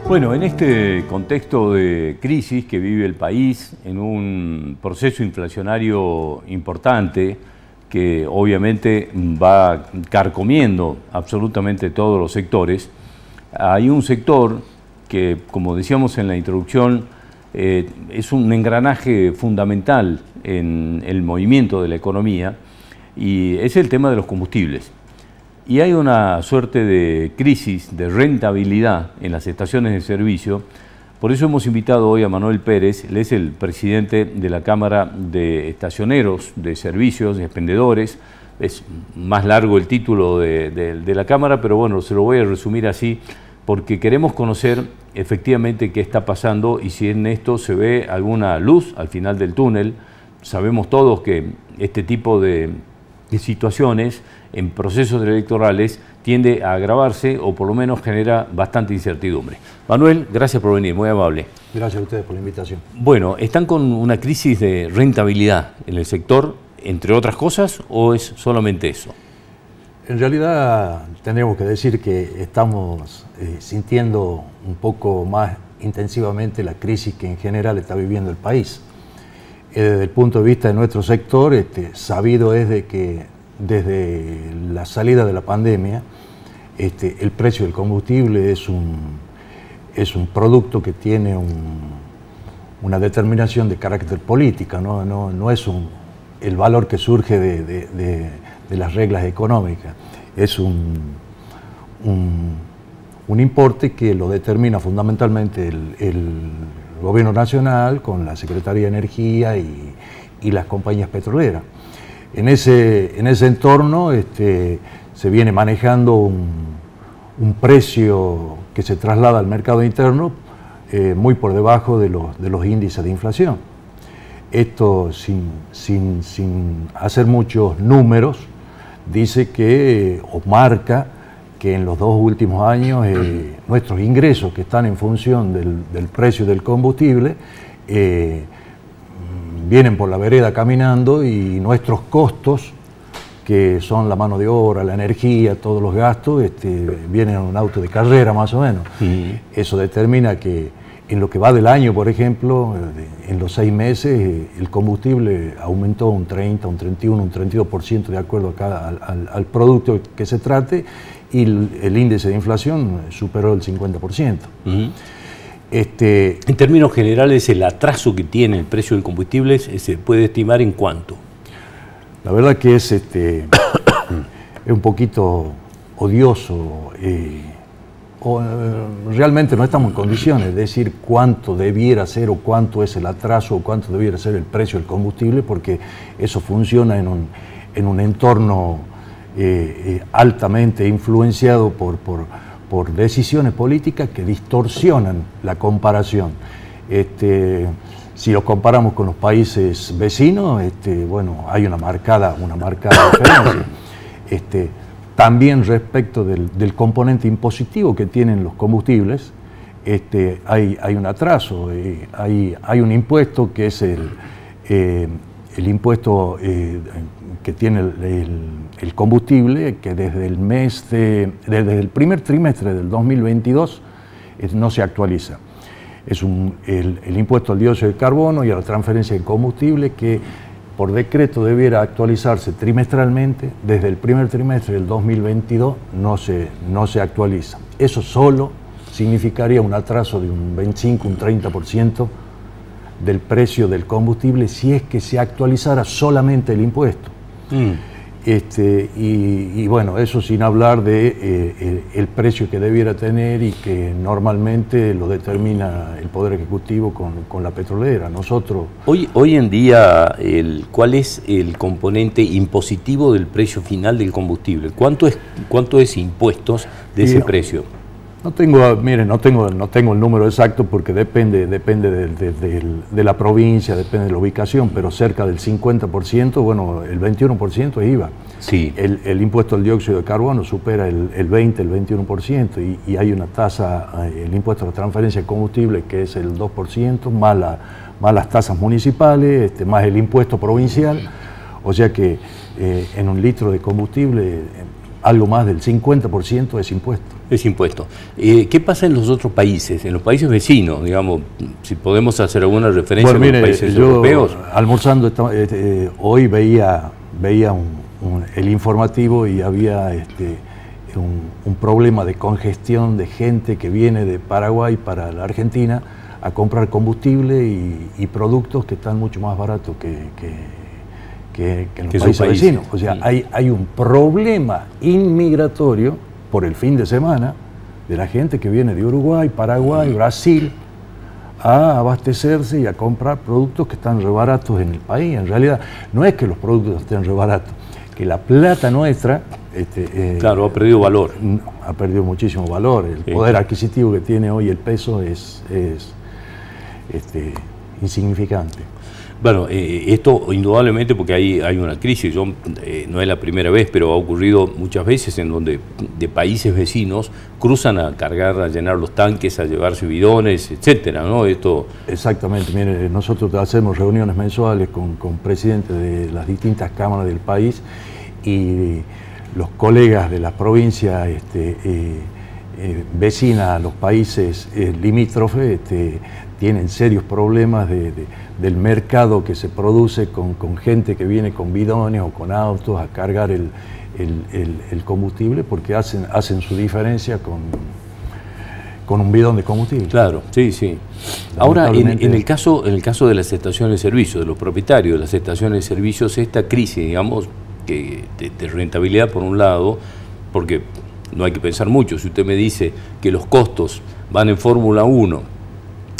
Bueno, en este contexto de crisis que vive el país, en un proceso inflacionario importante que obviamente va carcomiendo absolutamente todos los sectores, hay un sector que, como decíamos en la introducción, es un engranaje fundamental en el movimiento de la economía y es el tema de los combustibles. Y hay una suerte de crisis de rentabilidad en las estaciones de servicio. Por eso hemos invitado hoy a Manuel Pérez. Él es el presidente de la Cámara de Estacioneros, de Servicios, de Expendedores. Es más largo el título de la Cámara, pero bueno, se lo voy a resumir así, porque queremos conocer efectivamente qué está pasando y si en esto se ve alguna luz al final del túnel. Sabemos todos que este tipo de situaciones en procesos electorales tiende a agravarse o por lo menos genera bastante incertidumbre. Manuel, gracias por venir, muy amable. Gracias a ustedes por la invitación. Bueno, ¿están con una crisis de rentabilidad en el sector, entre otras cosas, o es solamente eso? En realidad tendríamos que decir que estamos sintiendo un poco más intensivamente la crisis que en general está viviendo el país. Desde el punto de vista de nuestro sector, sabido es de que desde la salida de la pandemia, el precio del combustible es un producto que tiene una determinación de carácter política, no es el valor que surge de las reglas económicas, es un importe que lo determina fundamentalmente el Gobierno Nacional con la Secretaría de Energía y las compañías petroleras. En ese entorno se viene manejando un precio que se traslada al mercado interno muy por debajo de los índices de inflación. Esto, sin hacer muchos números, dice que, o marca, que en los 2 últimos años nuestros ingresos que están en función del precio del combustible vienen por la vereda caminando y nuestros costos, que son la mano de obra, la energía, todos los gastos, vienen en un auto de carrera más o menos. Eso determina que en lo que va del año, por ejemplo, en los 6 meses, el combustible aumentó un 30, un 31, un 32% de acuerdo al producto que se trate, y el índice de inflación superó el 50%. En términos generales, el atraso que tiene el precio del combustible se puede estimar en cuánto. La verdad que es un poquito odioso, realmente no estamos en condiciones de decir cuánto debiera ser o cuánto es el atraso o cuánto debiera ser el precio del combustible, porque eso funciona en un entorno altamente influenciado por decisiones políticas que distorsionan la comparación. Si los comparamos con los países vecinos, bueno, hay una marcada diferencia. También respecto del componente impositivo que tienen los combustibles, hay un atraso, hay un impuesto que es el impuesto que tiene el combustible, que desde el primer trimestre del 2022 no se actualiza. Es el impuesto al dióxido de carbono y a la transferencia de combustible, que por decreto debiera actualizarse trimestralmente. Desde el primer trimestre del 2022 no se actualiza. Eso solo significaría un atraso de un 25, un 30% del precio del combustible si es que se actualizara solamente el impuesto. Y bueno, eso sin hablar de el precio que debiera tener y que normalmente lo determina el Poder Ejecutivo con la petrolera. Nosotros... Hoy en día, ¿cuál es el componente impositivo del precio final del combustible? ¿Cuánto es impuestos de ese precio? No tengo el número exacto porque depende de la provincia, depende de la ubicación, pero cerca del 50%, bueno, el 21% es IVA. Sí. El impuesto al dióxido de carbono supera el 20, el 21%, y hay una tasa, el impuesto a la transferencia de combustible, que es el 2%, más las tasas municipales, más el impuesto provincial. O sea que en un litro de combustible algo más del 50% es impuesto. Es impuesto. ¿Qué pasa en los otros países, en los países vecinos, digamos, si podemos hacer alguna referencia a los países europeos? Almorzando hoy veía el informativo y había un problema de congestión de gente que viene de Paraguay para la Argentina a comprar combustible y productos que están mucho más baratos que en los países vecinos. O sea, hay un problema inmigratorio por el fin de semana de la gente que viene de Uruguay, Paraguay, Brasil a abastecerse y a comprar productos que están re baratos en el país. En realidad no es que los productos estén re baratos, que la plata nuestra claro, ha perdido valor. Ha perdido muchísimo valor. El poder adquisitivo que tiene hoy el peso es insignificante. Bueno, esto indudablemente porque hay una crisis, no es la primera vez, pero ha ocurrido muchas veces en donde de países vecinos cruzan a cargar, a llenar los tanques, a llevarse bidones, etcétera, ¿no? Exactamente, mire, nosotros hacemos reuniones mensuales con presidentes de las distintas cámaras del país y los colegas de las provincias vecinas a los países limítrofes tienen serios problemas del mercado que se produce con gente que viene con bidones o con autos a cargar el combustible porque hacen su diferencia con un bidón de combustible. Claro, sí, sí. Ahora, en el caso de las estaciones de servicio, de los propietarios de las estaciones de servicios, esta crisis, digamos, de rentabilidad por un lado, porque no hay que pensar mucho, si usted me dice que los costos van en Fórmula 1,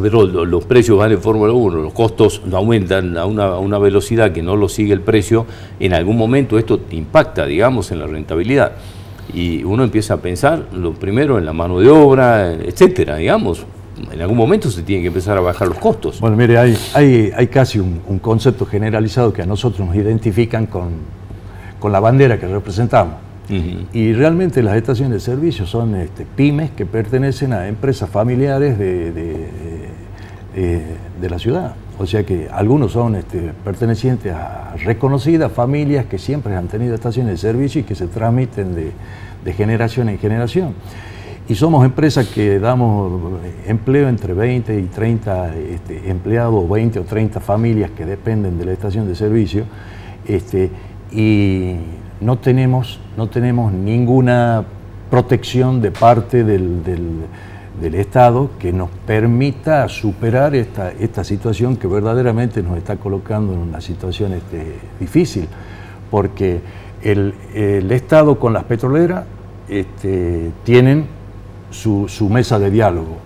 pero los precios van en Fórmula 1, los costos aumentan a una velocidad que no lo sigue el precio, en algún momento esto impacta, digamos, en la rentabilidad. Y uno empieza a pensar, lo primero, en la mano de obra, etcétera, digamos. En algún momento se tienen que empezar a bajar los costos. Bueno, mire, hay casi un concepto generalizado que a nosotros nos identifican con la bandera que representamos. Y realmente las estaciones de servicio son pymes que pertenecen a empresas familiares de la ciudad. O sea que algunos son pertenecientes a reconocidas familias que siempre han tenido estaciones de servicio y que se transmiten de generación en generación. Y somos empresas que damos empleo entre 20 y 30 empleados, 20 o 30 familias que dependen de la estación de servicio. Y no tenemos ninguna protección de parte del Estado que nos permita superar esta situación que verdaderamente nos está colocando en una situación difícil, porque el Estado con las petroleras tienen su mesa de diálogo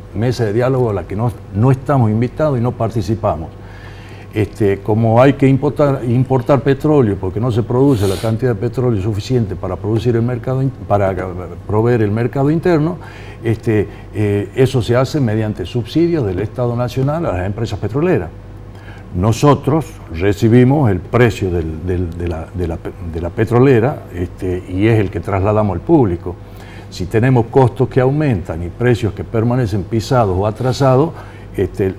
a la que no estamos invitados y no participamos. Como hay que importar petróleo porque no se produce la cantidad de petróleo suficiente para proveer el mercado interno, eso se hace mediante subsidios del Estado Nacional a las empresas petroleras. Nosotros recibimos el precio de la petrolera y es el que trasladamos al público. Si tenemos costos que aumentan y precios que permanecen pisados o atrasados,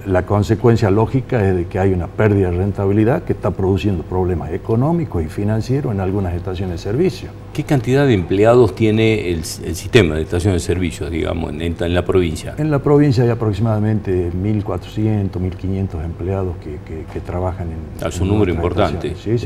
la consecuencia lógica es de que hay una pérdida de rentabilidad que está produciendo problemas económicos y financieros en algunas estaciones de servicio. ¿Qué cantidad de empleados tiene el sistema de estaciones de servicio, digamos, en la provincia? En la provincia hay aproximadamente 1.400, 1.500 empleados que trabajan en... Es un número importante. Sí.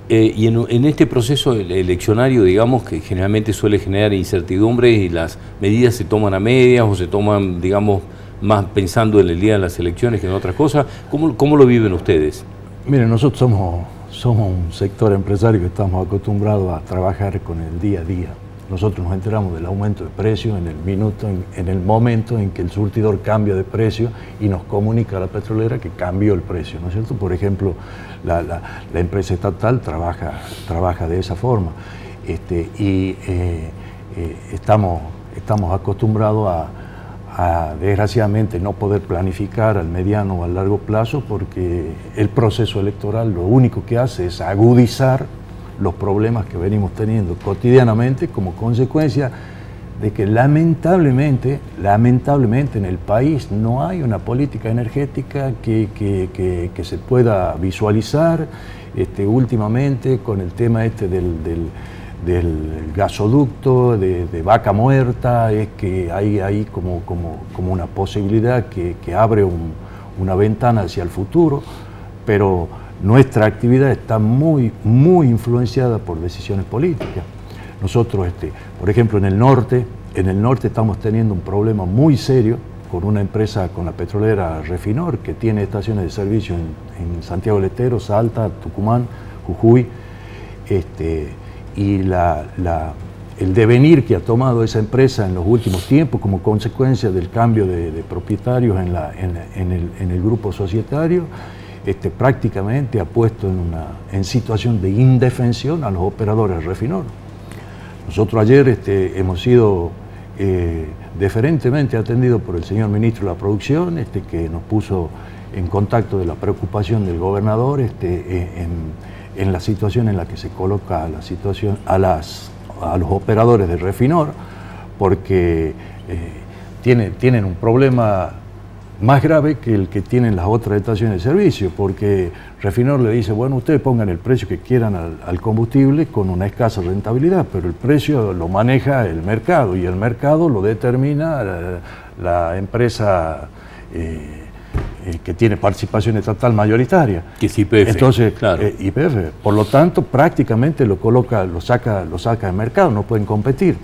Y en este proceso eleccionario, digamos, que generalmente suele generar incertidumbre y las medidas se toman a medias o se toman, digamos, más pensando en el día de las elecciones que en otras cosas. ¿Cómo lo viven ustedes? Miren, nosotros somos un sector empresario que estamos acostumbrados a trabajar con el día a día. Nosotros nos enteramos del aumento de precios en el momento en que el surtidor cambia de precio y nos comunica a la petrolera que cambió el precio, ¿no es cierto? Por ejemplo, la empresa estatal trabaja de esa forma. Estamos acostumbrados a desgraciadamente no poder planificar al mediano o al largo plazo porque el proceso electoral lo único que hace es agudizar los problemas que venimos teniendo cotidianamente como consecuencia de que lamentablemente en el país no hay una política energética que se pueda visualizar últimamente con el tema del gasoducto de Vaca Muerta, es que hay ahí como una posibilidad que abre una ventana hacia el futuro, pero nuestra actividad está muy influenciada por decisiones políticas. Nosotros, por ejemplo, en el norte estamos teniendo un problema muy serio con una empresa, con la petrolera Refinor, que tiene estaciones de servicio en Santiago del Estero, Salta, Tucumán, Jujuy, y el devenir que ha tomado esa empresa en los últimos tiempos como consecuencia del cambio de propietarios en el grupo societario, prácticamente ha puesto en situación de indefensión a los operadores Refinor. Nosotros ayer hemos sido deferentemente atendidos por el señor ministro de la Producción, que nos puso en contacto de la preocupación del gobernador en la situación en la que se coloca a los operadores de Refinor, porque tienen un problema más grave que el que tienen las otras estaciones de servicio, porque Refinor le dice, bueno, ustedes pongan el precio que quieran al combustible con una escasa rentabilidad, pero el precio lo maneja el mercado, y el mercado lo determina la empresa que tiene participación estatal mayoritaria. Que es YPF. Entonces, claro. YPF. Por lo tanto, prácticamente lo saca del mercado, no pueden competir.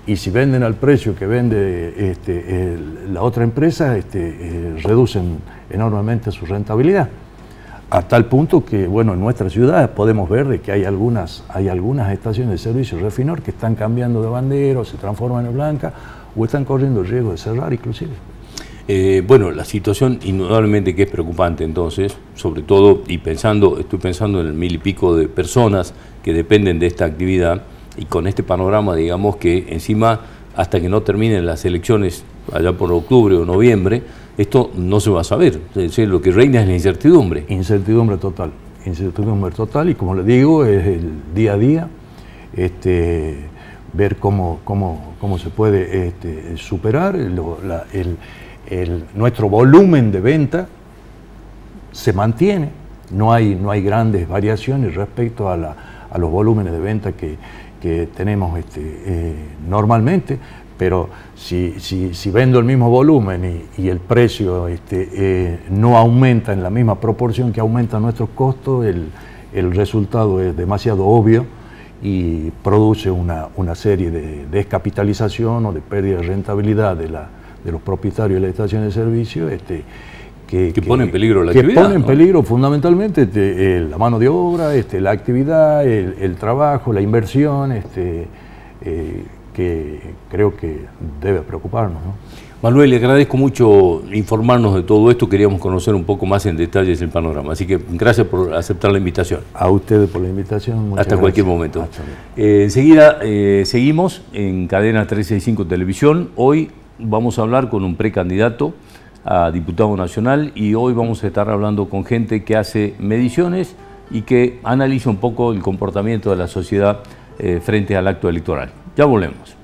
Y si venden al precio que vende la otra empresa, reducen enormemente su rentabilidad. A tal punto que, bueno, en nuestra ciudad podemos ver de que hay algunas estaciones de servicio Refinor que están cambiando de bandera, o se transforman en blanca, o están corriendo el riesgo de cerrar inclusive. Bueno, la situación indudablemente que es preocupante entonces, sobre todo, y estoy pensando en el 1000 y pico de personas que dependen de esta actividad, y con este panorama, digamos que encima, hasta que no terminen las elecciones allá por octubre o noviembre, esto no se va a saber. Es decir, lo que reina es la incertidumbre. Incertidumbre total, y como le digo, es el día a día, ver cómo se puede superar. Nuestro volumen de venta se mantiene, no hay grandes variaciones respecto a los volúmenes de venta que tenemos normalmente, pero si vendo el mismo volumen y el precio no aumenta en la misma proporción que aumentan nuestros costos, el resultado es demasiado obvio y produce una serie de descapitalización o de pérdida de rentabilidad de los propietarios de las estaciones de servicio, que pone en peligro la actividad. Que pone en peligro fundamentalmente la mano de obra, la actividad, el trabajo, la inversión, que creo que debe preocuparnos, ¿no? Manuel, le agradezco mucho informarnos de todo esto, queríamos conocer un poco más en detalles el panorama, así que gracias por aceptar la invitación. A ustedes por la invitación. Hasta cualquier momento. Enseguida seguimos en Cadena 365 Televisión. Hoy vamos a hablar con un precandidato a diputado nacional, y hoy vamos a estar hablando con gente que hace mediciones y que analiza un poco el comportamiento de la sociedad frente al acto electoral. Ya volvemos.